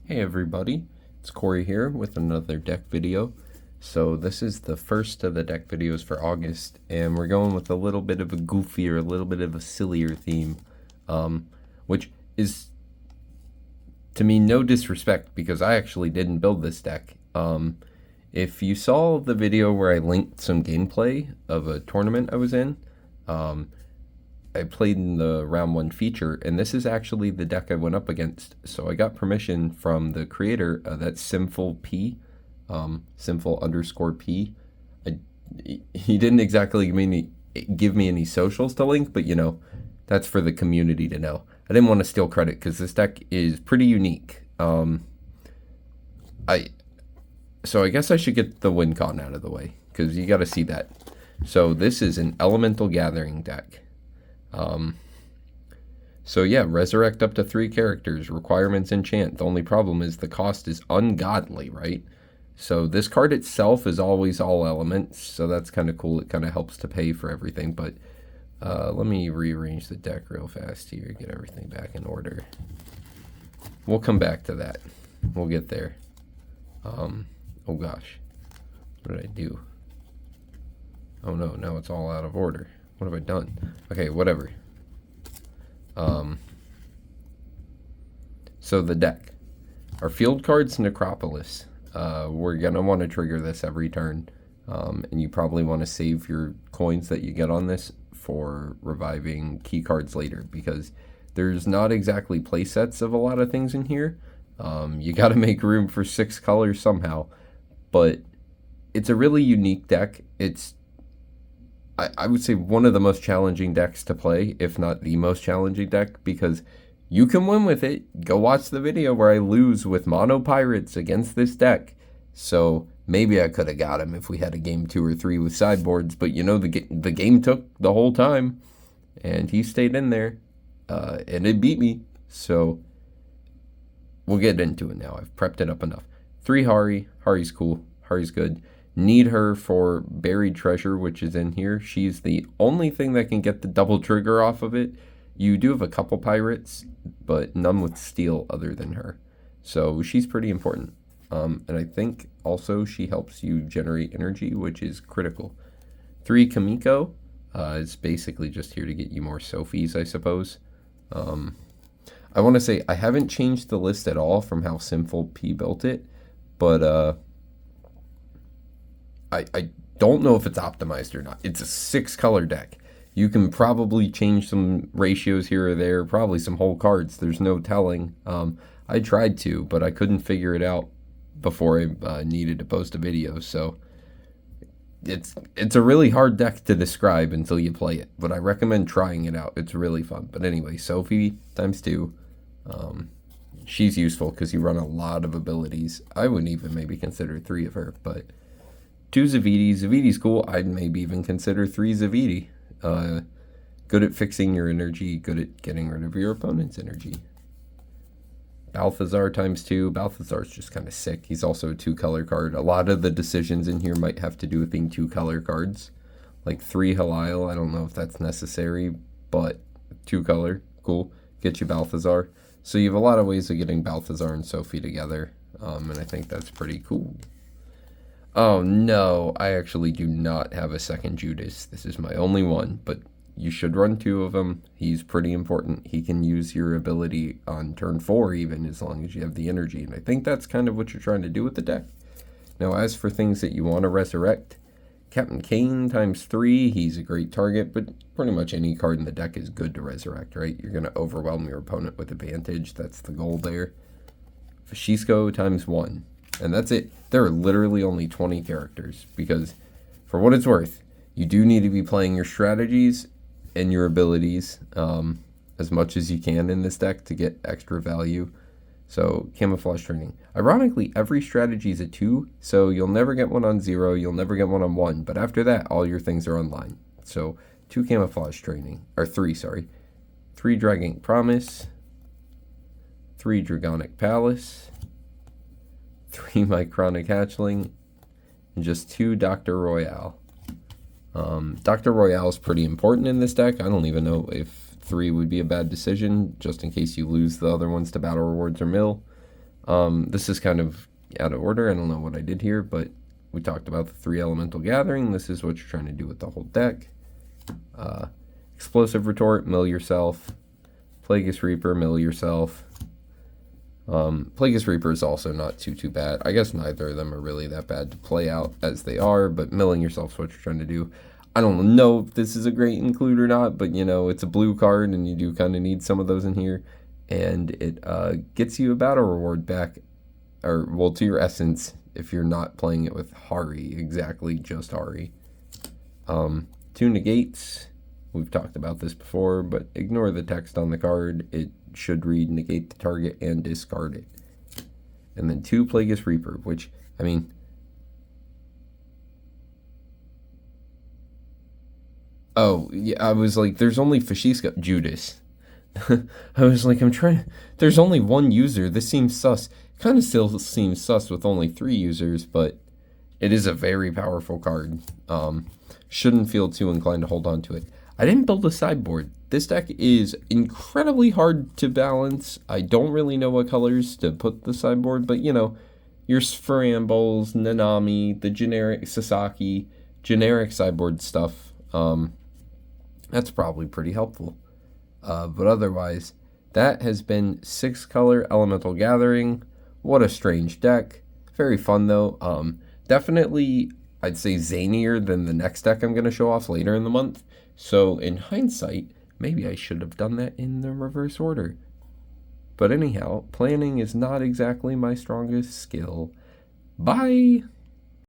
Hey everybody, it's Corey here with another deck video. So this is the first of the deck videos for August, and we're going with a little bit of a goofier, a little bit of a sillier theme, which is, to me, no disrespect because I actually didn't build this deck. If you saw the video where I linked some gameplay of a tournament I was in, I played in the round 1 feature, and this is actually the deck I went up against. So I got permission from the creator, that's Simful P, Simful_P. He didn't exactly give me any socials to link, but that's for the community to know. I didn't want to steal credit because this deck is pretty unique. So I guess I should get the win con out of the way because you got to see that. So this is an Elemental Gathering deck. So yeah, resurrect up to 3 characters, requirements enchant. The only problem is the cost is ungodly, right? So this card itself is always all elements, so that's kind of cool. It kind of helps to pay for everything, but let me rearrange the deck real fast here, get everything back in order. We'll come back to that. We'll get there. Oh gosh, what did I do? Oh no, now it's all out of order. What have I done? Okay, whatever. So the deck. Our field card's Necropolis. We're going to want to trigger this every turn. And you probably want to save your coins that you get on this for reviving key cards later, because there's not exactly play sets of a lot of things in here. You got to make room for 6 colors somehow. But it's a really unique deck. It's I would say one of the most challenging decks to play, if not the most challenging deck, because you can win with it. Go watch the video where I lose with mono pirates against this deck. So maybe I could have got him if we had a game 2 or 3 with sideboards, but the game took the whole time, and he stayed in there, and it beat me. So we'll get into it now. I've prepped it up enough. 3 Hari. Hari's cool. Hari's good. Need her for Buried Treasure, which is in here. She's the only thing that can get the double trigger off of it. You do have a couple pirates, but none with steel other than her. So she's pretty important. And I think also she helps you generate energy, which is critical. 3 Kamiko is basically just here to get you more Sophies, I suppose. I want to say I haven't changed the list at all from how Simful P built it, but I don't know if it's optimized or not. It's a 6 color deck. You can probably change some ratios here or there, probably some whole cards. There's no telling. I tried to, but I couldn't figure it out before I needed to post a video. So it's a really hard deck to describe until you play it. But I recommend trying it out. It's really fun. But anyway, Sophie times 2. She's useful because you run a lot of abilities. I wouldn't even maybe consider 3 of her, but 2 Zavidi. Zavidi's cool. I'd maybe even consider 3 Zavidi. Good at fixing your energy, good at getting rid of your opponent's energy. Balthazar times 2. Balthazar's just kind of sick. He's also a 2 color card. A lot of the decisions in here might have to do with being 2 color cards. Like 3 Halil, I don't know if that's necessary, but 2 color, cool. Get you Balthazar. So you have a lot of ways of getting Balthazar and Sophie together, and I think that's pretty cool. Oh no, I actually do not have a second Judas. This is my only one, but you should run 2 of them. He's pretty important. He can use your ability on turn 4 even, as long as you have the energy, and I think that's kind of what you're trying to do with the deck. Now as for things that you want to resurrect, Captain Kane times 3, he's a great target, but pretty much any card in the deck is good to resurrect, right? You're going to overwhelm your opponent with advantage. That's the goal there. Fashisco times 1. And that's it. There are literally only 20 characters because, for what it's worth, you do need to be playing your strategies and your abilities as much as you can in this deck to get extra value. So, Camouflage Training. Ironically, every strategy is a 2, so you'll never get one on 0, you'll never get one on 1, but after that, all your things are online. So, 2 Camouflage Training, or 3, sorry. 3 Dragging Promise, 3 Dragonic Palace, 3 Mycronic Hatchling, and just 2 Dr. Royale. Dr. Royale is pretty important in this deck. I don't even know if 3 would be a bad decision, just in case you lose the other ones to Battle Rewards or Mill. This is kind of out of order. I don't know what I did here, but we talked about the 3 elemental gathering. This is what you're trying to do with the whole deck. Explosive Retort, mill yourself. Plagueis Reaper, mill yourself. Plagueis Reaper is also not too bad. I guess neither of them are really that bad to play out as they are, but milling yourself is what you're trying to do. I don't know if this is a great include or not, but you know, it's a blue card and you do kind of need some of those in here. And it gets you a battle reward back, or well, to your essence, if you're not playing it with Hari, exactly, just Hari. 2 negates. We've talked about this before, but ignore the text on the card. It should read negate the target and discard it. And then 2 Plagueis Reaper, which, I mean, oh, yeah, I was like, there's only Fashiska, Judas. I was like, there's only 1 user. This seems sus. Kind of still seems sus with only 3 users, but it is a very powerful card. Shouldn't feel too inclined to hold on to it. I didn't build a sideboard. This deck is incredibly hard to balance. I don't really know what colors to put the sideboard, but you know, your Sframbles, Nanami, the generic Sasaki, generic sideboard stuff. That's probably pretty helpful. But otherwise, that has been 6 color Elemental Gathering. What a strange deck. Very fun though. Definitely, I'd say zanier than the next deck I'm going to show off later in the month. So in hindsight, maybe I should have done that in the reverse order. But anyhow, planning is not exactly my strongest skill. Bye!